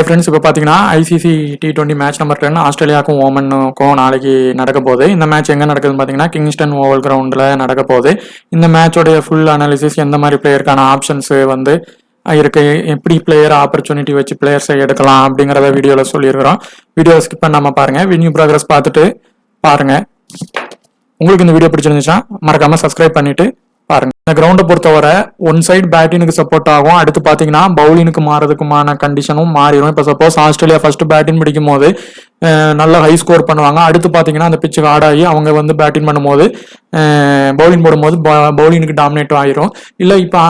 Friends, இப்போ பார்த்தீங்கன்னா ICC T20 match number 10 ஆஸ்திரேலியாவுக்கும் ஓமனுக்கும் நாளைக்கு நடக்க போகுது. இந்த மேட்ச் எங்கே நடக்குதுன்னு பார்த்தீங்கன்னா கிங்ஸ்டன் ஓவல் கிரவுண்டில் நடக்க போகுது. இந்த மேட்சோடைய ஃபுல் அனாலிசிஸ், எந்த மாதிரி பிளேயருக்கான ஆப்ஷன்ஸ் வந்து இருக்கு, எப்படி பிளேயர் ஆப்பர்ச்சுனிட்டி வச்சு பிளேயர்ஸை எடுக்கலாம் அப்படிங்கிறத வீடியோவில் சொல்லியிருக்கிறோம். வீடியோ ஸ்கிப் பண்ணாமல் பாருங்கள், வின்யூ ப்ராக்ரஸ் பார்த்துட்டு பாருங்கள். உங்களுக்கு இந்த வீடியோ பிடிச்சிருந்துச்சுன்னா மறக்காமல் சப்ஸ்கிரைப் பண்ணிட்டு பாருங்க. இந்த கிரவுண்டை பொறுத்தவரை ஒன் சைடு பேட்டினுக்கு சப்போர்ட் ஆகும், அடுத்து பார்த்தீங்கன்னா பவுலினுக்கு மாறதுக்குமான கண்டிஷனும் மாறிடும். இப்போ சப்போஸ் ஆஸ்திரேலியா ஃபர்ஸ்ட் பேட்டிங் பிடிக்கும் போது நல்ல ஹை ஸ்கோர் பண்ணுவாங்க. அடுத்து பார்த்தீங்கன்னா அந்த பிச்சுக்கு ஆடாகி அவங்க வந்து பேட்டிங் பண்ணும்போது பவுலிங் போடும்போது பவுலினுக்கு டாமினேட் ஆயிரும். இல்லை இப்போ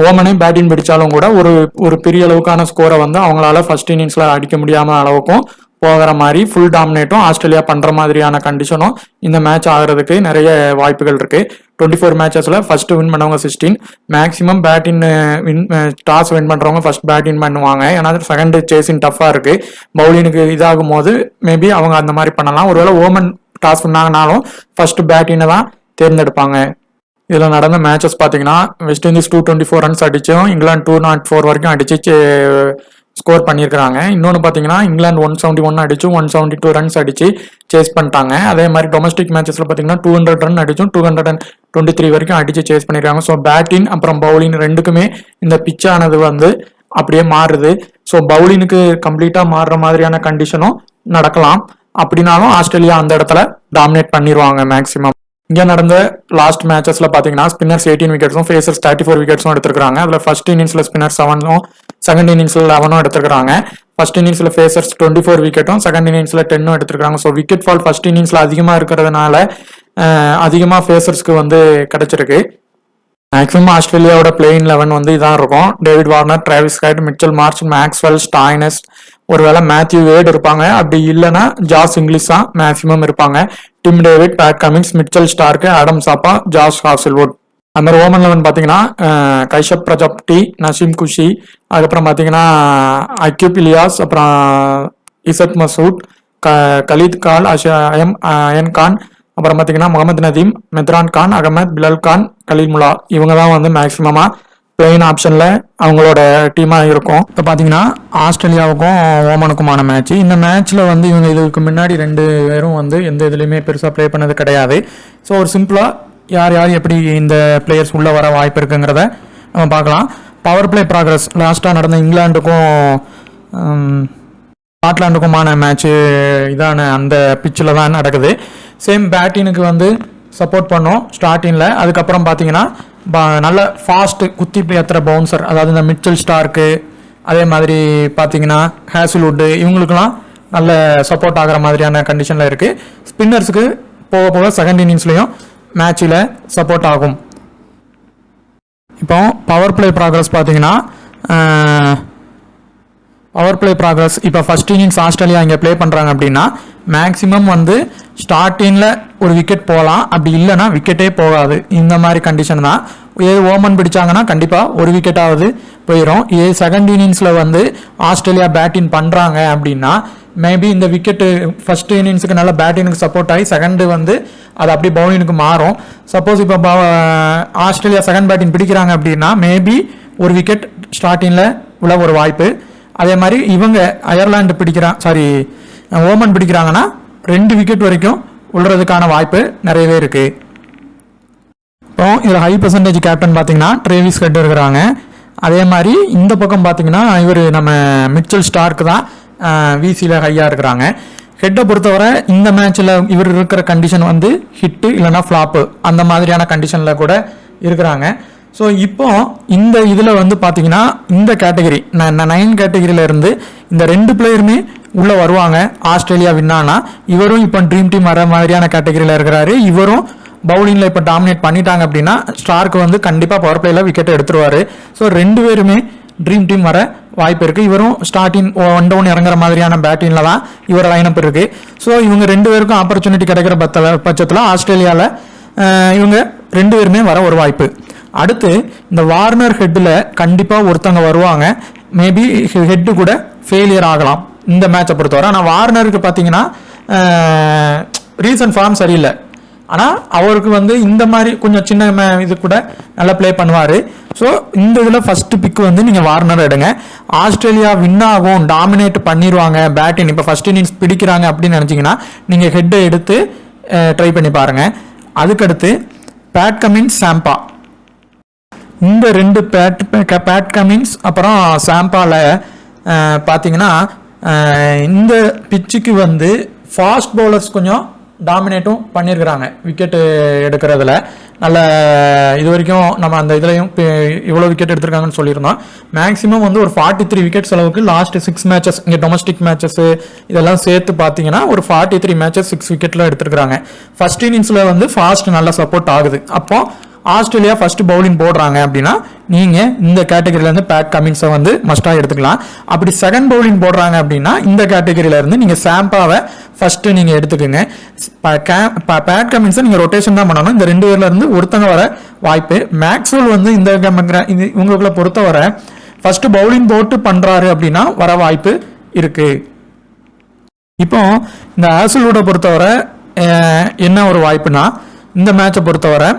ஓமனே பேட்டிங் பிடிச்சாலும் கூட ஒரு பெரிய அளவுக்கான ஸ்கோரை வந்து அவங்களால ஃபர்ஸ்ட் இன்னிங்ஸில் அடிக்க முடியாம அளவுக்கும் போகிற மாதிரி ஃபுல் டாமினேட்டும் ஆஸ்திரேலியா பண்ணுற மாதிரியான கண்டிஷனும் இந்த மேட்ச் ஆகிறதுக்கு நிறைய வாய்ப்புகள் இருக்கு. 24 மேட்சஸில் ஃபர்ஸ்ட் வின் பண்ணவங்க 16, மேக்ஸிமம் பேட்டிங் டாஸ் வின் பண்ணுறவங்க ஃபர்ஸ்ட் பேட்டிங் பண்ணுவாங்க. ஏன்னா செகண்ட் சேஸிங் டஃப்பாக இருக்கு. பவுலினுக்கு இதாகும் போது மேபி அவங்க அந்த மாதிரி பண்ணலாம். ஒருவேளை ஓமன் டாஸ் பண்ணாங்கனாலும் ஃபர்ஸ்ட் பேட்டிங்கை தான் தேர்ந்தெடுப்பாங்க. இதில் நடந்த மேட்சஸ் பார்த்தீங்கன்னா வெஸ்ட் இண்டீஸ் 224 ரன்ஸ் அடிச்சும் இங்கிலாந்து 204 வரைக்கும் அடிச்சு ஸ்கோர் பண்ணியிருக்கிறாங்க. இன்னொன்று பார்த்தீங்கன்னா இங்கிலாந்து 171 அடிச்சு 172 ரன்ஸ் அடிச்சு சேஸ் பண்ணிட்டாங்க. அதே மாதிரி டொமஸ்டிக் மேட்சஸில் பார்த்தீங்கன்னா 200 ரன் அடிச்சும் 223 வரைக்கும் அடிச்சு சேஸ் பண்ணியிருக்காங்க. ஸோ பேட்டிங் அப்புறம் பவுலிங் ரெண்டுக்குமே இந்த பிச்சானது வந்து அப்படியே மாறுது. ஸோ பவுலினுக்கு கம்ப்ளீட்டாக மாறுற மாதிரியான கண்டிஷனும் நடக்கலாம். அப்படின்னாலும் ஆஸ்திரேலியா அந்த இடத்துல டாமினேட் பண்ணிடுவாங்க மேக்ஸிமம். இங்கே நடந்த லாஸ்ட் மேட்சஸ்ல பார்த்தீங்கன்னா ஸ்பின்னர்ஸ் 18 விக்கெட்ஸும் ஃபேசர்ஸ் 34 விக்கெட்ஸும் எடுத்திருக்காங்க. அதில் ஃபர்ஸ்ட் இன்னிங்ஸில் ஸ்பின்னர் 7ம் செகண்ட் இன்னிங்ஸில் 11ம் எடுத்திருக்காங்க. ஃபர்ஸ்ட் இன்னிங்ஸில் ஃபேசர்ஸ் 24 விக்கெட்டும் செகண்ட் இன்னிங்ஸில் 10ம் எடுத்திருக்காங்க. ஸோ விக்கெட் ஃபால் ஃபர்ஸ்ட் இன்னிங்ஸில் அதிகமாக இருக்கிறதுனால அதிகமாக ஃபேசர்ஸ்க்கு வந்து கிடைச்சிருக்கு. மேக்ஸிமம் ஆஸ்திரேலியாவோட பிளேயிங் 11 வந்து இதான் இருக்கும். David Warner, Travis head, Mitchell Marsh, Maxwell, Stoinis, ஒருவேளை மேத்யூ வேட் இருப்பாங்க. அப்படி இல்லைன்னா ஜாஸ் இங்கிலீஷ் தான் மேக்ஸிமம் இருப்பாங்க. Tim David, Pat Cummins, Mitchell Stark, Adam சாப்பா, ஜாஸ் ஹாசல்வுட். அந்த மாதிரி ஓமன் 11 பார்த்தீங்கன்னா கைஷப் பிரஜாப்தி, நசீம் குஷி, அதுக்கப்புறம் பார்த்தீங்கன்னா அக்யூப் இலியாஸ், அப்புறம் இசத் மசூத், கலீத் கால், அயன் கான், அப்புறம் பார்த்தீங்கன்னா முகமது நதீம், மெத்ரான் கான், அகமத், பிலால் கான், கலீல் முலா, இவங்க தான் வந்து மேக்ஸிமமாக பிளெயின் ஆப்ஷனில் அவங்களோட டீமாக இருக்கும். இப்போ பார்த்தீங்கன்னா ஆஸ்திரேலியாவுக்கும் ஓமனுக்குமான மேட்ச். இந்த மேட்ச்சில் வந்து இவங்க இதுக்கு முன்னாடி 2 பேரும் வந்து எந்த இதுலையுமே பெருசாக ப்ளே பண்ணது கிடையாது. ஸோ ஒரு சிம்பிளாக யார் எப்படி இந்த பிளேயர்ஸ் உள்ளே வர வாய்ப்பு இருக்குங்கிறத நம்ம பார்க்கலாம். பவர் பிளே ப்ராக்ரஸ் லாஸ்ட்டாக நடந்த இங்கிலாந்துக்கும் ஸ்காட்லாண்டுக்குமான மேட்ச்சு இதான அந்த பிச்சில் தான் நடக்குது. சேம் பேட்டினுக்கு வந்து சப்போர்ட் பண்ணோம் ஸ்டார்டிங்கில். அதுக்கப்புறம் பார்த்தீங்கன்னா நல்ல ஃபாஸ்ட்டு குத்தி ஏற்றுற பவுன்சர், அதாவது இந்த மிச்சல் ஸ்டார்க்கு, அதே மாதிரி பார்த்தீங்கன்னா ஹேசல்வுட்டு, இவங்களுக்கெல்லாம் நல்ல சப்போர்ட் ஆகிற மாதிரியான கண்டிஷனில் இருக்குது. ஸ்பின்னர்ஸுக்கு போக போக செகண்ட் இன்னிங்ஸ்லேயும் மேட்சில் சப்போர்ட் ஆகும். இப்போ பவர் பிளே ப்ராக்ரஸ் பார்த்தீங்கன்னா பவர் பிளே ப்ராக்ரஸ் இப்போ ஃபர்ஸ்ட் இன்னிங்ஸ் ஆஸ்திரேலியா இங்கே ப்ளே பண்ணுறாங்க அப்படின்னா மேக்ஸிமம் வந்து ஸ்டார்டிங்கில் ஒரு விக்கெட் போகலாம், அப்படி இல்லைன்னா விக்கெட்டே போகாது. இந்த மாதிரி கண்டிஷன் தான். ஓமன் பிடிச்சாங்கன்னா கண்டிப்பாக ஒரு விக்கெட்டாவது போயிடும். செகண்ட் இன்னிங்ஸில் வந்து ஆஸ்திரேலியா பேட்டிங் பண்ணுறாங்க அப்படின்னா மேபி இந்த விக்கெட்டு ஃபர்ஸ்ட் இன்னிங்ஸுக்கு நல்லா பேட்டிங்க்கு சப்போர்ட் ஆகி செகண்டு வந்து அது அப்படி பவுலிங்க்கு மாறும். சப்போஸ் இப்போ ஆஸ்திரேலியா செகண்ட் பேட்டிங் பிடிக்கிறாங்க அப்படின்னா மேபி ஒரு விக்கெட் ஸ்டார்டிங்கில் உள்ள ஒரு வாய்ப்பு. அதே மாதிரி இவங்க அயர்லாந்து ஓமன் பிடிக்கிறாங்கன்னா 2 விக்கெட் வரைக்கும் உள்ளதுக்கான வாய்ப்பு நிறையவே இருக்கு. இப்போ இதில் ஹை பர்சன்டேஜ் கேப்டன் பார்த்தீங்கன்னா டிராவிஸ் ஹெட் இருக்கிறாங்க. அதே மாதிரி இந்த பக்கம் பார்த்தீங்கன்னா இவர் நம்ம மிச்சல் ஸ்டார்க் தான் விசியில் ஹையாக இருக்கிறாங்க. ஹெட்டை பொறுத்தவரை இந்த மேட்ச்சில் இவர் இருக்கிற கண்டிஷன் வந்து ஹிட்டு இல்லைன்னா ஃப்ளாப்பு அந்த மாதிரியான கண்டிஷனில் கூட இருக்கிறாங்க. ஸோ இப்போ இந்த இதில் வந்து பார்த்தீங்கன்னா இந்த கேட்டகரி 9 கேட்டகரியில இருந்து இந்த 2 பிளேயருமே உள்ளே வருவாங்க. ஆஸ்திரேலியா வின்னானா இவரும் இப்போ ட்ரீம் டீம் வர மாதிரியான கேட்டகரியில் இருக்கிறாரு. இவரும் பவுலிங்கில் இப்போ டாமினேட் பண்ணிட்டாங்க அப்படின்னா ஸ்டார்க்கு வந்து கண்டிப்பாக பவர் பிளேயில் விக்கெட் எடுத்துருவாரு. ஸோ 2 பேருமே ட்ரீம் டீம் வர வாய்ப்பு இருக்குது. இவரும் ஸ்டார்டிங் 1 டவுன் இறங்குற மாதிரியான பேட்டிங்கில் தான் இவர் லைனப் இருக்குது. ஸோ இவங்க 2 பேருக்கும் ஆப்பர்ச்சுனிட்டி கிடைக்கிற பட்சத்தில் ஆஸ்திரேலியாவில் இவங்க 2 பேருமே வர ஒரு வாய்ப்பு. அடுத்து இந்த வார்னர் ஹெட்டில் கண்டிப்பாக ஒருத்தங்க வருவாங்க. மேபி ஹெட்டு கூட ஃபெயிலியர் ஆகலாம் இந்த மேட்சை பொறுத்தவரை. ஆனால் வார்னருக்கு பார்த்தீங்கன்னா ரீசன்ட் ஃபார்ம் சரியில்லை. ஆனால் அவருக்கு வந்து இந்த மாதிரி கொஞ்சம் சின்ன இது கூட நல்லா ப்ளே பண்ணுவார். ஸோ இந்த இதில் ஃபஸ்ட்டு பிக் வந்து நீங்கள் வார்னர் எடுங்க. ஆஸ்திரேலியா வின் ஆகும், டாமினேட் பண்ணிடுவாங்க பேட்டிங், இப்போ ஃபஸ்ட் இன்னிங்ஸ் பிடிக்கிறாங்க அப்படின்னு நினச்சிங்கன்னா நீங்கள் ஹெட்டை எடுத்து ட்ரை பண்ணி பாருங்கள். அதுக்கடுத்து பேட் கமின்ஸ், சாம்பா, இந்த 2 பேட் கமின்ஸ் அப்புறம் சாம்பாவில் பார்த்தீங்கன்னா இந்த பிச்சுக்கு வந்து ஃபாஸ்ட் பவுலர்ஸ் கொஞ்சம் டாமினேட்டும் பண்ணியிருக்கிறாங்க விக்கெட்டு எடுக்கிறதுல. நல்ல இது வரைக்கும் நம்ம அந்த இதுலையும் இவ்வளோ விக்கெட் எடுத்திருக்காங்கன்னு சொல்லியிருந்தோம். மேக்ஸிமம் வந்து ஒரு 43 விக்கெட்ஸ் அளவுக்கு லாஸ்ட் 6 மேட்சஸ், இங்கே டொமஸ்டிக் மேட்சஸ் இதெல்லாம் சேர்த்து பார்த்தீங்கன்னா ஒரு 43 மேட்சஸ் 6 விக்கெட்டில் எடுத்திருக்கிறாங்க. ஃபர்ஸ்ட் இன்னிங்ஸில் வந்து ஃபாஸ்ட் நல்லா சப்போர்ட் ஆகுது. அப்போ ஆஸ்திரேலியா ஃபர்ஸ்ட் பவுலிங் போடுறாங்க அப்படின்னா நீங்கள் இந்த கேட்டகரியிலேருந்து பேட் கமின்ஸை வந்து மஸ்டாக எடுத்துக்கலாம். அப்படி செகண்ட் பவுலிங் போடுறாங்க அப்படின்னா இந்த கேட்டகரியிலேருந்து நீங்கள் சாம்பாவை ஃபஸ்ட்டு நீங்கள் எடுத்துக்கோங்க. பேட் கமின்ஸை நீங்கள் ரொட்டேஷன் தான் பண்ணணும். இந்த 2 பேர்லேருந்து ஒருத்தங்க வர வாய்ப்பு. மேக்ஸ்வெல் வந்து இந்த இவங்களுக்குள்ள பொறுத்தவரை ஃபர்ஸ்ட் பவுலிங் போட்டு பண்ணுறாரு அப்படின்னா வர வாய்ப்பு இருக்குது. இப்போ இந்த ஆசலோட பொறுத்தவரை என்ன ஒரு வாய்ப்புனா, இந்த மேட்சை பொறுத்தவரை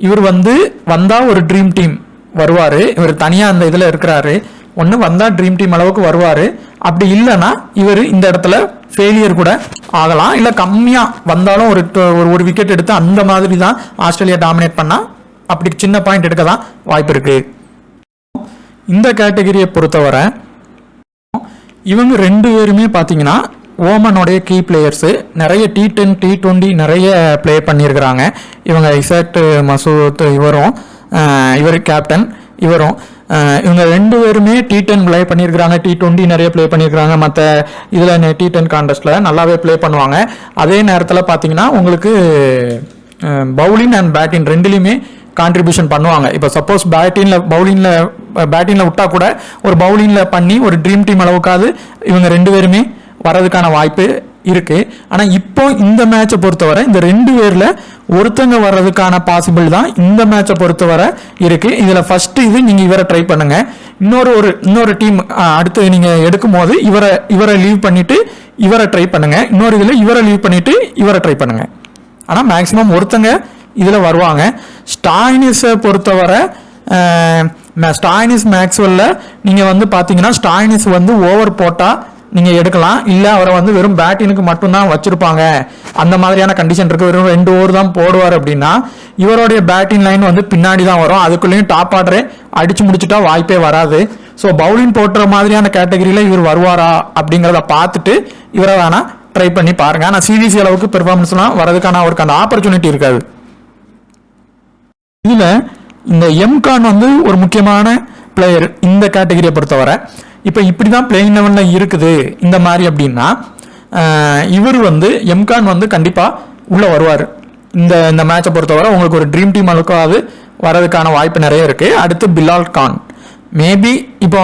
இவர் வந்து வந்தால் ஒரு ட்ரீம் டீம் வருவார். இவர் தனியாக அந்த இதில் இருக்கிறாரு. ஒன்று வந்தால் ட்ரீம் டீம் அளவுக்கு வருவார். அப்படி இல்லைன்னா இவர் இந்த இடத்துல ஃபெயிலியர் கூட ஆகலாம். இல்லை கம்மியாக வந்தாலும் ஒரு விக்கெட் எடுத்து அந்த மாதிரி தான் ஆஸ்திரேலியா டாமினேட் பண்ணால் அப்படி சின்ன பாயிண்ட் எடுக்க தான் வாய்ப்பு இருக்குது. இந்த கேட்டகரியை பொறுத்தவரை இவங்க 2 பேருமே பார்த்தீங்கன்னா ஓமனோடைய கீ பிளேயர்ஸு. நிறைய T10 T20 நிறைய ப்ளே பண்ணியிருக்கிறாங்க. இவங்க இசாக் மசூத் இவர் கேப்டன் இவரும் இவங்க 2 பேருமே T10 ப்ளே பண்ணியிருக்கிறாங்க, T20 நிறைய ப்ளே பண்ணியிருக்கிறாங்க. மற்ற இதில் T10 கான்டெஸ்ட்டில் நல்லாவே ப்ளே பண்ணுவாங்க. அதே நேரத்தில் பார்த்தீங்கன்னா உங்களுக்கு பவுலிங் அண்ட் பேட்டிங் ரெண்டுலேயுமே கான்ட்ரிபியூஷன் பண்ணுவாங்க. இப்போ சப்போஸ் பேட்டிங்கில் விட்டா கூட ஒரு பவுலிங்கில் பண்ணி ஒரு ட்ரீம் டீம் அளவுக்காவது இவங்க 2 பேருமே வர்றதுக்கான வாய்ப்பு இருக்கு. ஆனால் இப்போ இந்த மேட்சை பொறுத்தவரை இந்த 2 பேரில் ஒருத்தங்க வர்றதுக்கான பாசிபிள் தான் இந்த மேட்சை பொறுத்தவரை இருக்கு. இதில் ஃபர்ஸ்ட் இது நீங்கள் இவரை ட்ரை பண்ணுங்க. இன்னொரு டீம் அடுத்து நீங்கள் எடுக்கும் போது இவரை லீவ் பண்ணிட்டு இவரை ட்ரை பண்ணுங்க. இன்னொரு இதில் இவரை லீவ் பண்ணிட்டு இவரை ட்ரை பண்ணுங்க. ஆனால் மேக்சிமம் ஒருத்தங்க இதில் வருவாங்க. ஸ்டாயினிஸை பொறுத்தவரை ஸ்டாயினிஸ் மேக்ஸ்வெல்ல நீங்கள் வந்து பார்த்தீங்கன்னா ஸ்டாயினிஸ் வந்து ஓவர் போட்டால் நீங்கள் எடுக்கலாம். இல்லை அவரை வந்து வெறும் பேட்டினுக்கு மட்டும்தான் வச்சுருப்பாங்க, அந்த மாதிரியான கண்டிஷன் இருக்குது, வெறும் 2 ஓவர் தான் போடுவார் அப்படின்னா இவருடைய பேட்டிங் லைன் வந்து பின்னாடி தான் வரும். அதுக்குள்ளேயும் டாப் ஆர்டரே அடித்து முடிச்சுட்டா வாய்ப்பே வராது. ஸோ பவுலிங் போட்டுற மாதிரியான கேட்டகரியில் இவர் வருவாரா அப்படிங்கிறத பார்த்துட்டு இவரை வேணால் ட்ரை பண்ணி பாருங்கள். ஆனால் சிடிசி அளவுக்கு பெர்ஃபார்மன்ஸ்லாம் வரதுக்கான அவருக்கு அந்த ஆப்பர்ச்சுனிட்டி இருக்காது. இதில் இந்த எம்கான் வந்து ஒரு முக்கியமான பிளேயர் இந்த கேட்டகரியை பொறுத்தவரை. இப்போ இப்படி தான் பிளேயிங் லெவனில் இருக்குது இந்த மாதிரி அப்படின்னா இவர் வந்து எம்கான் வந்து கண்டிப்பாக உள்ளே வருவார். இந்த மேட்சை பொறுத்தவரை உங்களுக்கு ஒரு ட்ரீம் டீம் அளவுக்காவது வரதுக்கான வாய்ப்பு நிறைய இருக்குது. அடுத்து பிலால் கான் மேபி இப்போ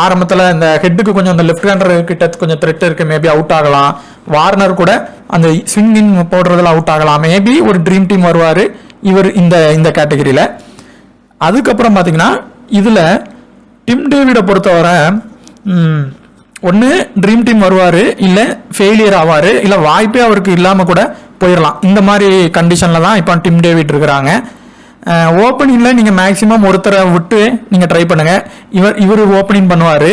ஆரம்பத்தில் இந்த ஹெட்டுக்கு கொஞ்சம் அந்த லெஃப்ட் ஹேண்டர் கிட்ட கொஞ்சம் த்ரெட் இருக்குது, மேபி அவுட் ஆகலாம். வார்னர் கூட அந்த ஸ்விங் இன் போடுறதுல அவுட் ஆகலாம். மேபி ஒரு ட்ரீம் டீம் வருவார் இவர் இந்த கேட்டகரியில். அதுக்கப்புறம் பார்த்தீங்கன்னா இதில் டிம் டேவிடை பொறுத்தவரை ஒன்று ட்ரீம் டீம் வருவார், இல்லை ஃபெயிலியர் ஆவார், இல்லை வாய்ப்பே அவருக்கு இல்லாமல் கூட போயிடலாம். இந்த மாதிரி கண்டிஷனில் தான் இப்போ டிம் டேவிட் இருக்கிறாங்க. ஓப்பனிங்கில் நீங்கள் மேக்ஸிமம் ஒருத்தரை விட்டு நீங்கள் ட்ரை பண்ணுங்கள். இவர் ஓப்பனிங் பண்ணுவார்.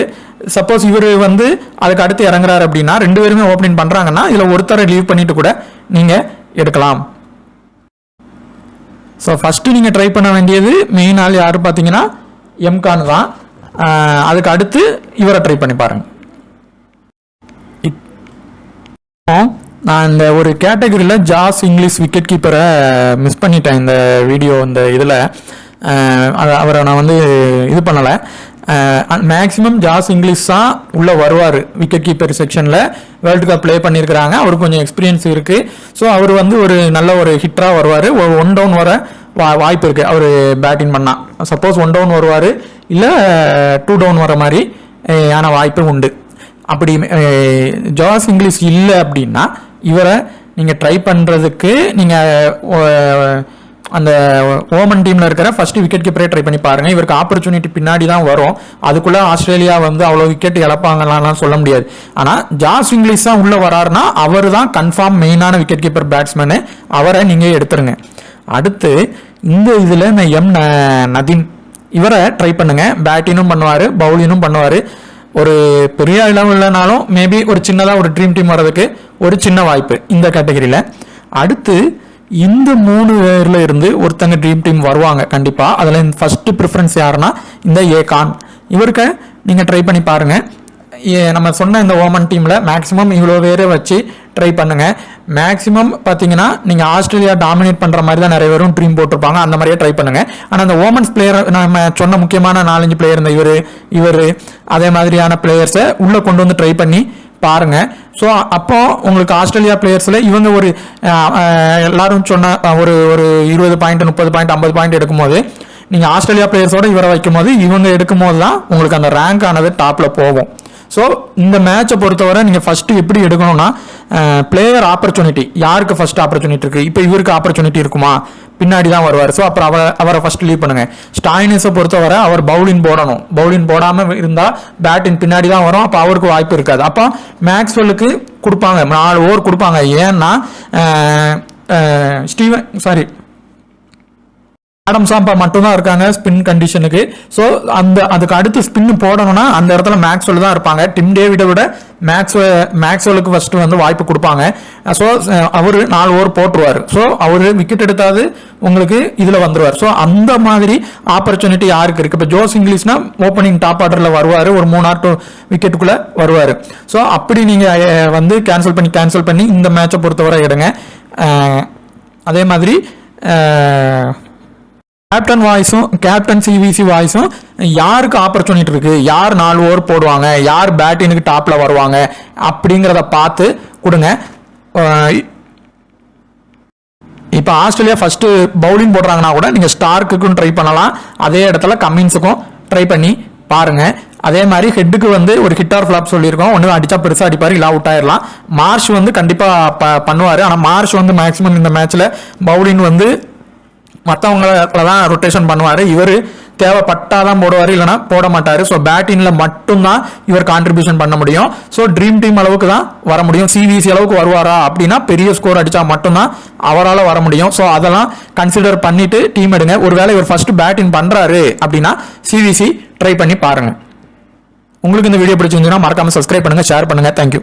சப்போஸ் இவர் வந்து அதுக்கு அடுத்து இறங்குறாரு அப்படின்னா 2 பேருமே ஓப்பனிங் பண்ணுறாங்கன்னா இதில் ஒருத்தரை லீவ் பண்ணிட்டு கூட நீங்கள் எடுக்கலாம். ஸோ ஃபஸ்ட்டு நீங்கள் ட்ரை பண்ண வேண்டியது மெயின் ஆள் யார் பார்த்தீங்கன்னா எம்கான் தான். அதுக்கு அடுத்து இவரை ட்ரை பண்ணி பாருங்க. நான் இந்த ஒரு கேட்டகரியில் ஜாஸ் இங்கிலீஷ் விக்கெட் கீப்பரை மிஸ் பண்ணிட்டேன் இந்த வீடியோ. இந்த இதில் அவரை நான் வந்து இது பண்ணலை. மேக்ஸிமம் ஜாஸ் இங்கிலீஷ் தான் உள்ளே வருவார் விக்கெட் கீப்பர் செக்ஷனில். வேர்ல்டு கப் ப்ளே பண்ணியிருக்கிறாங்க, அவருக்கு கொஞ்சம் எக்ஸ்பீரியன்ஸ் இருக்குது. ஸோ அவர் வந்து ஒரு நல்ல ஒரு ஹிட்டராக வருவார். 1 டவுன் வர வாய்ப்பு இருக்குது அவர் பேட்டிங் பண்ணால். சப்போஸ் 1 டவுன் வருவார், இல்லை 2 டவுன் வர மாதிரி ஆன வாய்ப்பு உண்டு. அப்படி ஜாஸ் இங்கிலீஷ் இல்லை அப்படின்னா இவரை நீங்கள் ட்ரை பண்ணுறதுக்கு நீங்கள் அந்த ஓமன் டீமில் இருக்கிற ஃபர்ஸ்ட் விக்கெட் கீப்பரே ட்ரை பண்ணி பாருங்கள். இவருக்கு ஆப்பர்ச்சுனிட்டி பின்னாடி தான் வரும். அதுக்குள்ளே ஆஸ்திரேலியா வந்து அவ்வளோ விக்கெட் இழப்பாங்கலாம் சொல்ல முடியாது. ஆனால் ஜாஸ் இங்கிலீஷ் தான் உள்ளே வராருன்னா அவர் தான் கன்ஃபார்ம் மெயினான விக்கெட் கீப்பர் பேட்ஸ்மேனு. அவரை நீங்கள் எடுத்துருங்க. அடுத்து இந்த இதில் இந்த நதீம் இவரை ட்ரை பண்ணுங்க. பேட்டிங்கும் பண்ணுவார், பவுலிங்கும் பண்ணுவார். ஒரு பெரிய இடம் இல்லைனாலும் மேபி ஒரு சின்னதாக ஒரு ட்ரீம் டீம் வர்றதுக்கு ஒரு சின்ன வாய்ப்பு இந்த கேட்டகரியில். அடுத்து இந்த 3 பேர்ல இருந்து ஒருத்தங்க ட்ரீம் டீம் வருவாங்க கண்டிப்பாக. அதில் ஃபர்ஸ்ட் ப்ரிஃபரன்ஸ் யாருன்னா இந்த கான். இவருக்கு நீங்கள் ட்ரை பண்ணி பாருங்கள். நம்ம சொன்ன இந்த ஓமன் டீமில் மேக்ஸிமம் இவ்வளோ பேரை வச்சு ட்ரை பண்ணுங்கள். மேக்ஸிமம் பார்த்தீங்கன்னா நீங்கள் ஆஸ்திரேலியா டாமினேட் பண்ணுற மாதிரி தான் நிறைய பேரும் ட்ரீம் போட்டிருப்பாங்க. அந்த மாதிரியே ட்ரை பண்ணுங்கள். ஆனால் அந்த ஓமன்ஸ் பிளேயர் நம்ம சொன்ன முக்கியமான 4-5 பிளேயர் இந்த இவர் அதே மாதிரியான பிளேயர்ஸை உள்ளே கொண்டு வந்து ட்ரை பண்ணி பாருங்க. ஸோ அப்போ உங்களுக்கு ஆஸ்திரேலியா பிளேயர்ஸில் இவங்க ஒரு எல்லாரும் சொன்ன ஒரு 20 பாயிண்ட் 30 பாயிண்ட் 50 பாயிண்ட் எடுக்கும்போது நீங்கள் ஆஸ்திரேலியா பிளேயர்ஸோட இவரை வைக்கும் போது இவங்க எடுக்கும்போது தான் உங்களுக்கு அந்த ரேங்க் ஆனது டாப்பில் போகும். ஸோ இந்த மேட்சை பொறுத்தவரை நீங்கள் ஃபர்ஸ்ட் எப்படி எடுக்கணும்னா பிளேயர் ஆப்பர்ச்சுனிட்டி, யாருக்கு ஃபர்ஸ்ட் ஆப்பர்ச்சுனிட்டி இருக்குது. இப்போ இவருக்கு ஆப்பர்ச்சுனிட்டி இருக்குமா, பின்னாடி தான் வருவார். ஸோ அப்புறம் அவரை ஃபர்ஸ்ட் லீவ் பண்ணுங்க. ஸ்டாயினிஸை பொறுத்தவரை அவர் பவுலிங் போடணும். பவுலிங் போடாமல் இருந்தால் பேட்டிங் பின்னாடி தான் வரும். அப்போ அவருக்கு வாய்ப்பு இருக்காது. அப்போ மேக்ஸ்வெல்லுக்கு கொடுப்பாங்க, 4 ஓவர் கொடுப்பாங்க. ஏன்னா ஆடம் சாம்பா மட்டும்தான் இருக்காங்க ஸ்பின் கண்டிஷனுக்கு. ஸோ அதுக்கு அடுத்து ஸ்பின் போடணும்னா அந்த இடத்துல மேக்ஸ்வெல் தான் இருப்பாங்க. டிம் டேவிடை விட மேக்ஸ்வெலுக்கு ஃபர்ஸ்ட் வந்து வாய்ப்பு கொடுப்பாங்க. ஸோ அவர் 4 ஓவர் போட்டுருவார். ஸோ அவர் விக்கெட் எடுத்தாது உங்களுக்கு இதில் வந்துருவார். ஸோ அந்த மாதிரி ஆப்பர்ச்சுனிட்டி யாருக்கு இருக்கு? இப்போ ஜோஸ் இங்கிலீஷ்னா ஓப்பனிங் டாப் ஆர்டரில் வருவார், ஒரு 3 or 2 விக்கெட்டுக்குள்ளே வருவார். ஸோ அப்படி நீங்கள் வந்து கேன்சல் பண்ணி இந்த மேட்சை பொறுத்தவரை எடுங்க. அதே மாதிரி கேப்டன் சிவிசி வாய்ஸும் யாருக்கு ஆப்பர்ச்சுனிட்டி இருக்கு, யார் 4 ஓவர் போடுவாங்க, யார் பேட்டிங்க்கு டாப்ல வருவாங்க அப்படிங்கிறத பார்த்து கொடுங்க. இப்போ ஆஸ்திரேலியா ஃபர்ஸ்ட் பவுலிங் போடுறாங்கன்னா கூட நீங்கள் ஸ்டார்க்குக்கும் ட்ரை பண்ணலாம். அதே இடத்துல கமின்ஸுக்கும் ட்ரை பண்ணி பாருங்க. அதே மாதிரி ஹெட்டுக்கு வந்து ஒரு ஹிட் ஆர் ஃபிளாப் சொல்லியிருக்கோம். ஒன்று அடிச்சா பெருசாக அடிப்பார், இல்லை அவுட் ஆயிடலாம். மார்ஷ் வந்து கண்டிப்பாக பண்ணுவார். ஆனால் மார்ஷ் வந்து மேக்ஸிமம் இந்த மேட்ச்ல பவுலிங் வந்து மற்றவங்கள தான் ரொட்டேஷன் பண்ணுவார். இவர் தேவைப்பட்டாதான் போடுவார், இல்லைனா போட மாட்டார். ஸோ பேட்டிங்கில் மட்டும்தான் இவர் கான்ட்ரிபியூஷன் பண்ண முடியும். ஸோ ட்ரீம் டீம் அளவுக்கு தான் வர முடியும். சிவிசி அளவுக்கு வருவாரா அப்படின்னா பெரிய ஸ்கோர் அடித்தா மட்டும்தான் அவரால் வர முடியும். ஸோ அதெல்லாம் கன்சிடர் பண்ணிட்டு டீம் எடுங்க. ஒருவேளை இவர் ஃபர்ஸ்ட் பேட்டிங் பண்ணுறாரு அப்படின்னா சிவிசி ட்ரை பண்ணி பாருங்க. உங்களுக்கு இந்த வீடியோ பிடிச்சிருந்துச்சுன்னா மறக்காம சப்ஸ்கிரைப் பண்ணுங்க, ஷேர் பண்ணுங்க. தேங்க்யூ.